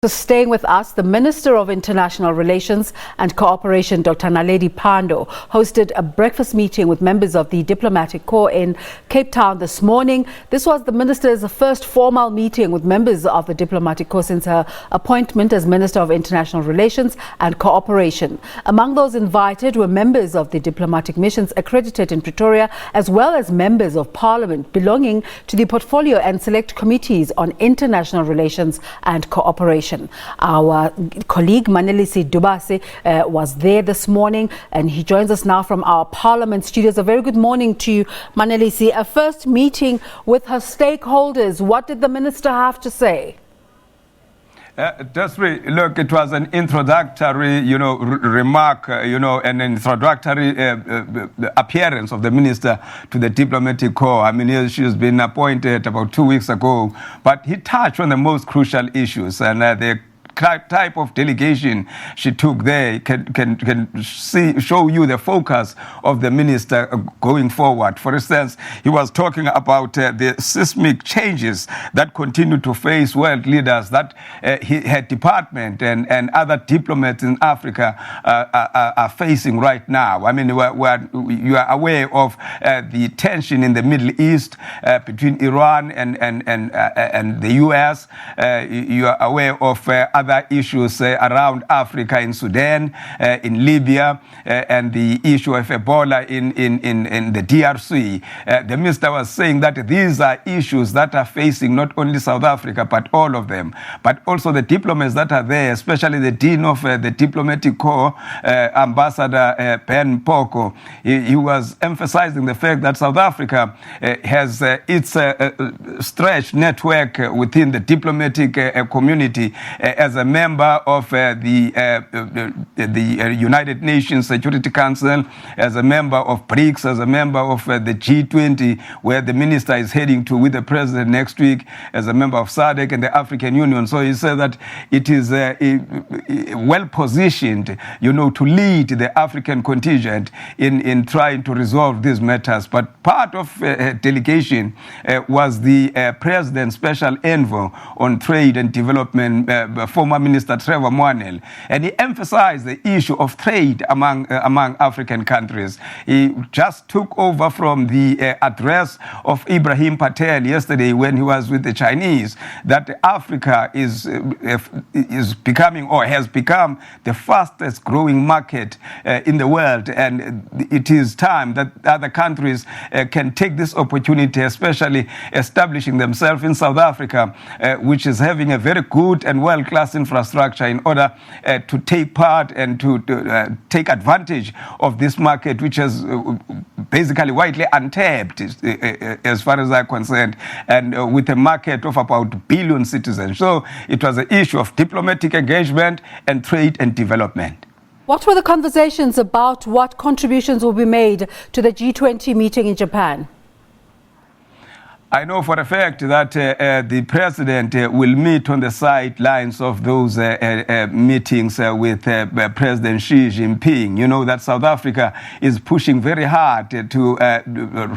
So staying with us, the Minister of International Relations and Cooperation, Dr. Naledi Pandor, hosted a breakfast meeting with members of the Diplomatic Corps in Cape Town this morning. This was the Minister's first formal meeting with members of the Diplomatic Corps since her appointment as Minister of International Relations and Cooperation. Among those invited were members of the diplomatic missions accredited in Pretoria, as well as members of Parliament belonging to the portfolio and select committees on international relations and cooperation. Our colleague Manelisi Dubase was there this morning, and he joins us now from our Parliament studios. A very good morning to you, Manelisi. A first meeting with her stakeholders. What did the minister have to say? Look, it was an introductory, remark, an introductory appearance of the minister to the Diplomatic Corps. I mean, she has been appointed about 2 weeks ago, but he touched on the most crucial issues, and the type of delegation she took there can show you the focus of the minister going forward. For instance, he was talking about the seismic changes that continue to face world leaders, that her department and other diplomats in Africa are facing right now. I mean, you are aware of the tension in the Middle East between Iran and the US. You are aware of other issues around Africa, in Sudan, in Libya, and the issue of Ebola in the DRC. The minister was saying that these are issues that are facing not only South Africa, but all of them, but also the diplomats that are there, especially the Dean of the Diplomatic Corps, Ambassador Ben Poko. He was emphasizing the fact that South Africa has its stretched network within the diplomatic community as a member of the United Nations Security Council, as a member of BRICS, as a member of the G20, where the minister is heading to with the president next week, as a member of SADC and the African Union. So he said that it is well positioned, to lead the African contingent in trying to resolve these matters. But part of delegation was the President's Special Envoy on Trade and Development, former Minister Trevor Moanel, and he emphasized the issue of trade among African countries. He just took over from the address of Ibrahim Patel yesterday when he was with the Chinese, that Africa is becoming, or has become, the fastest growing market in the world, and it is time that other countries can take this opportunity, especially establishing themselves in South Africa, which is having a very good and world-class infrastructure, in order to take part and to take advantage of this market, which is basically widely untapped as far as I'm concerned, and with a market of about 1 billion citizens. So it was an issue of diplomatic engagement and trade and development. What were the conversations about? What contributions will be made to the G20 meeting in Japan? I know for a fact that the president will meet on the sidelines of those meetings with President Xi Jinping. You know that South Africa is pushing very hard to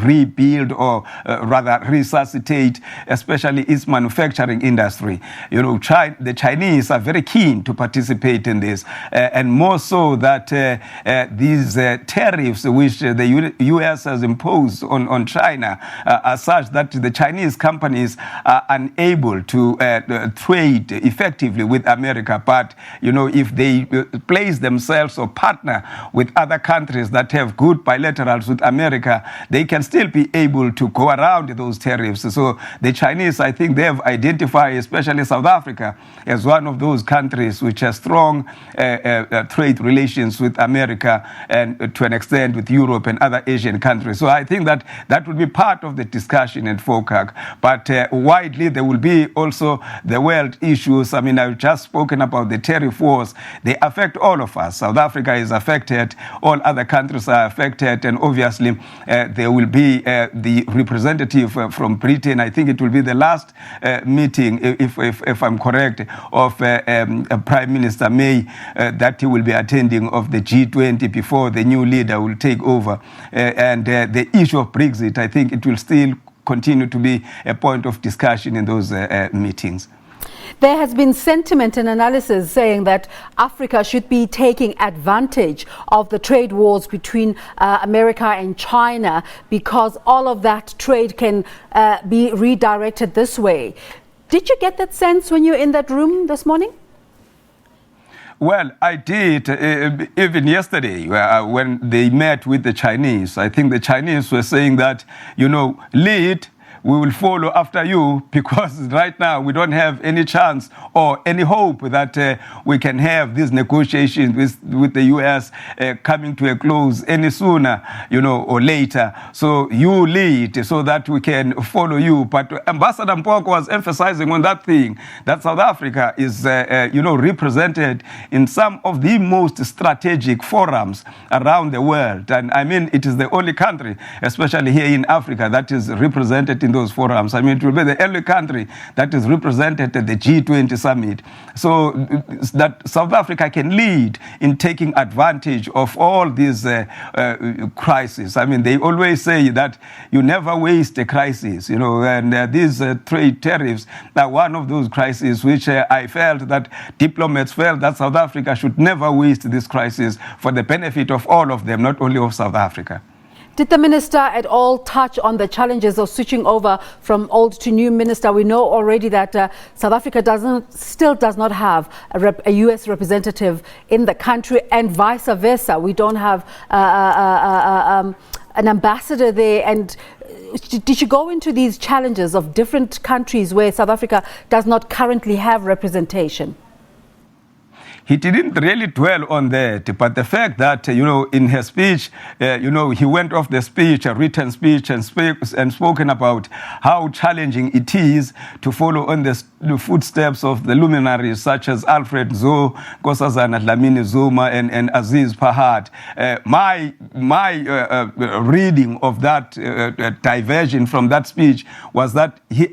rebuild, or rather resuscitate, especially its manufacturing industry. The Chinese are very keen to participate in this, and more so that these tariffs which the US has imposed on China are such that the Chinese companies are unable to trade effectively with America. But, if they place themselves or partner with other countries that have good bilaterals with America, they can still be able to go around those tariffs. So the Chinese, I think they have identified, especially South Africa, as one of those countries which has strong trade relations with America, and to an extent with Europe and other Asian countries. So I think that will be part of the discussion and focus. But widely, there will be also the world issues. I mean, I've just spoken about the tariff wars. They affect all of us. South Africa is affected. All other countries are affected. And obviously, there will be the representative from Britain. I think it will be the last meeting, if I'm correct, of Prime Minister May, that he will be attending of the G20 before the new leader will take over. And the issue of Brexit, I think it will still continue to be a point of discussion in those meetings. There has been sentiment and analysis saying that Africa should be taking advantage of the trade wars between America and China, because all of that trade can be redirected this way. Did you get that sense when you were in that room this morning? Well, I did, even yesterday when they met with the Chinese. I think the Chinese were saying that, lead, we will follow after you, because right now we don't have any chance or any hope that we can have these negotiations with the U.S. Coming to a close any sooner, or later. So you lead so that we can follow you. But Ambassador Mpoko was emphasizing on that thing, that South Africa is, represented in some of the most strategic forums around the world. And I mean, it is the only country, especially here in Africa, that is represented in those forums. I mean, it will be the only country that is represented at the G20 summit. So that South Africa can lead in taking advantage of all these crises. I mean, they always say that you never waste a crisis, and these trade tariffs are one of those crises which I felt that diplomats felt that South Africa should never waste this crisis for the benefit of all of them, not only of South Africa. Did the minister at all touch on the challenges of switching over from old to new minister? We know already that South Africa still does not have a U.S. representative in the country, and vice versa. We don't have an ambassador there. And did you go into these challenges of different countries where South Africa does not currently have representation? He didn't really dwell on that, but the fact that, in his speech, he went off the speech, a written speech, and spoken about how challenging it is to follow on the footsteps of the luminaries such as Alfred Nzo, Nkosazana Dlamini Zuma, and Aziz Pahad. My reading of that diversion from that speech was that she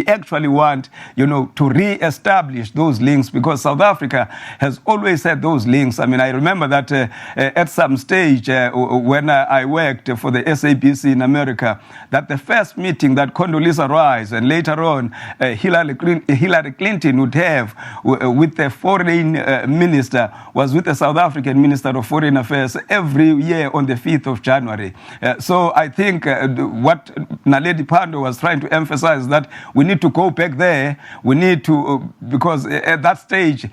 actually want, to re-establish those links, because South Africa has always had those links. I mean, I remember that at some stage when I worked for the SABC in America, that the first meeting that Condoleezza Rice and later on Hillary Clinton would have with the foreign minister was with the South African Minister of Foreign Affairs every year on the 5th of January. So I think what Naledi Pandor was trying to emphasize, that we need to go back there. We need to, because at that stage,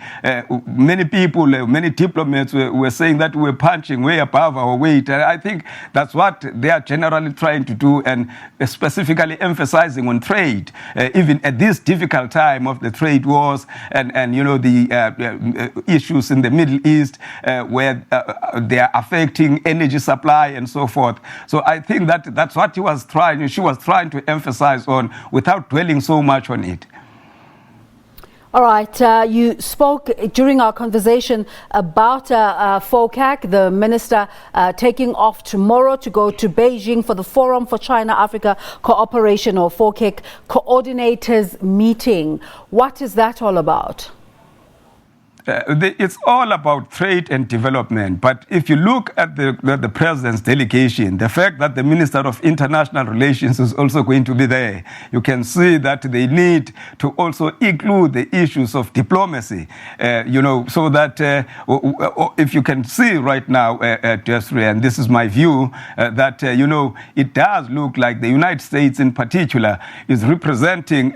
many people, many diplomats were saying that we're punching way above our weight. And I think that's what they are generally trying to do, and specifically emphasizing on trade, even at this difficult time of the trade wars and the issues in the Middle East where they are affecting energy supply and so forth. So I think that that's what she was trying to emphasize on without dwelling so much on it. All right, you spoke during our conversation about FOCAC, the minister taking off tomorrow to go to Beijing for the Forum for China-Africa Cooperation, or FOCAC, coordinators meeting. What is that all about? It's all about trade and development. But if you look at the president's delegation, the fact that the Minister of International Relations is also going to be there, you can see that they need to also include the issues of diplomacy, so that if you can see right now, Desiree, and this is my view, that, it does look like the United States in particular is representing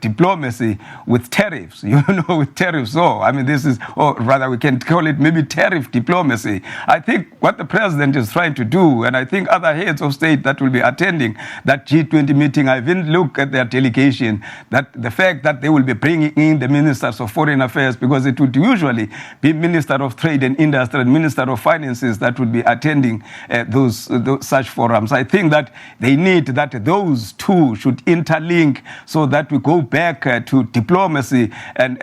diplomacy with tariffs, with tariffs. So, I mean, this is, or rather we can call it maybe tariff diplomacy. I think what the president is trying to do, and I think other heads of state that will be attending that G20 meeting, I even look at their delegation, that the fact that they will be bringing in the ministers of foreign affairs, because it would usually be Minister of Trade and Industry and Minister of Finances that would be attending those such forums. I think that they need that those two should interlink so that we go back to diplomacy and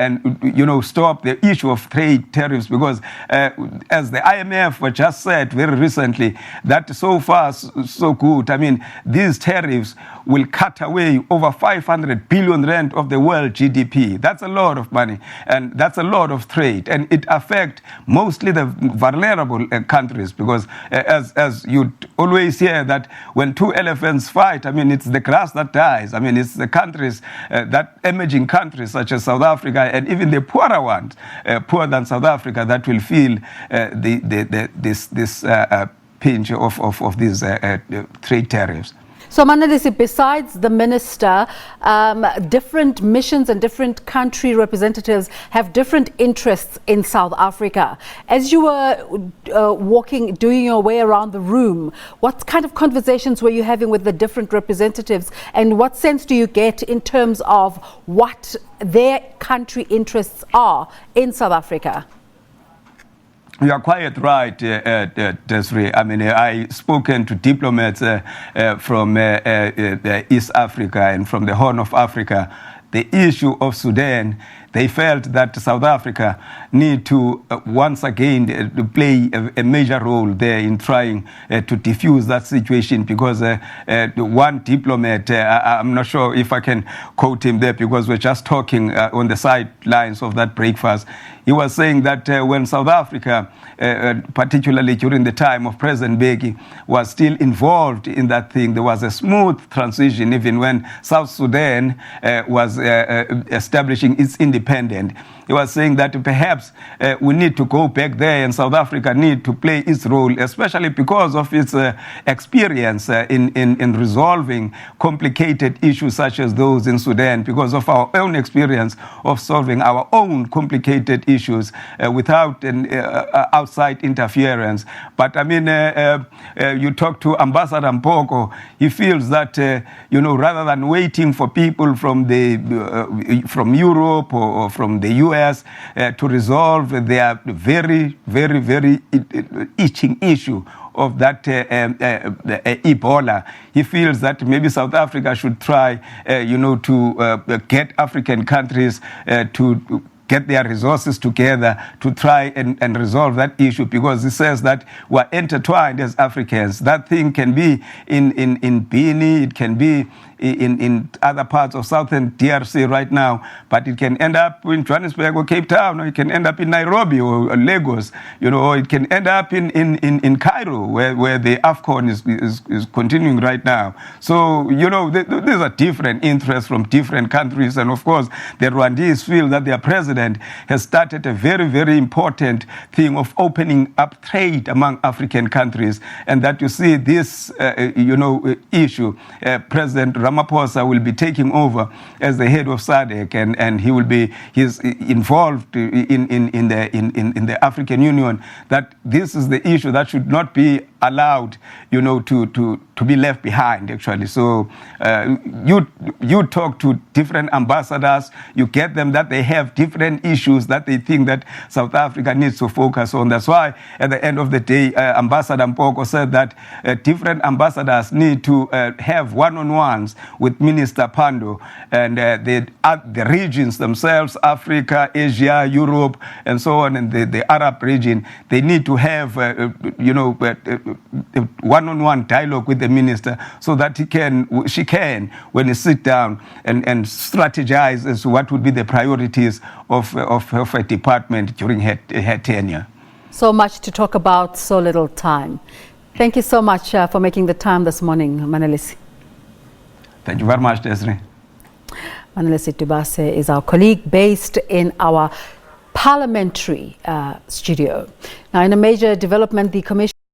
stop the issue of trade tariffs, because as the IMF just said very recently, that so far so good. I mean, these tariffs will cut away over 500 billion rand of the world GDP. That's a lot of money, and that's a lot of trade, and it affects mostly the vulnerable countries, because as you always hear that when two elephants fight, I mean, it's the grass that dies. I mean, it's the countries, that emerging countries such as South Africa, and even the poorer ones, poorer than South Africa, that will feel this pinch of these trade tariffs. So, Manelisi, besides the minister, different missions and different country representatives have different interests in South Africa. As you were doing your way around the room, what kind of conversations were you having with the different representatives, and what sense do you get in terms of what their country interests are in South Africa? You are quite right, Desiree. I mean, I've spoken to diplomats from East Africa and from the Horn of Africa. The issue of Sudan, they felt that South Africa need to once again to play a major role there in trying to defuse that situation, because one diplomat, I'm not sure if I can quote him there, because we're just talking on the sidelines of that breakfast. He was saying that when South Africa, particularly during the time of President Mbeki, was still involved in that thing, there was a smooth transition, even when South Sudan was establishing its independence. He was saying that perhaps we need to go back there, and South Africa need to play its role, especially because of its experience in resolving complicated issues such as those in Sudan, because of our own experience of solving our own complicated issues without outside interference. But I mean, you talk to Ambassador Mpoko, he feels that, rather than waiting for people from Europe or from the US to resolve their very, very, very itching issue of that Ebola, he feels that maybe South Africa should try, to get African countries to get their resources together to try and resolve that issue, because he says that we're intertwined as Africans. That thing can be in Bini, it can be in other parts of southern DRC right now, but it can end up in Johannesburg or Cape Town, or it can end up in Nairobi or Lagos, or it can end up in Cairo, where the AFCON is continuing right now. So, these are different interests from different countries, and of course, the Rwandese feel that their president has started a very, very important thing of opening up trade among African countries, and that you see this, issue, President Ramaphosa will be taking over as the head of SADC, and he's involved in the African Union. That this is the issue that should not be allowed, to be left behind, actually. So you talk to different ambassadors, you get them that they have different issues that they think that South Africa needs to focus on. That's why at the end of the day, Ambassador Mpoko said that different ambassadors need to have one-on-ones with Minister Pandor, and the regions themselves, Africa, Asia, Europe, and so on, and the Arab region, they need to have, one-on-one dialogue with the minister, so that she can, when you sit down and strategize as to what would be the priorities of her department during her tenure. So much to talk about, so little time. Thank you so much for making the time this morning, Manelisi. Thank you very much, Desiree. Manelisi Dubase is our colleague based in our parliamentary studio. Now, in a major development, the Commission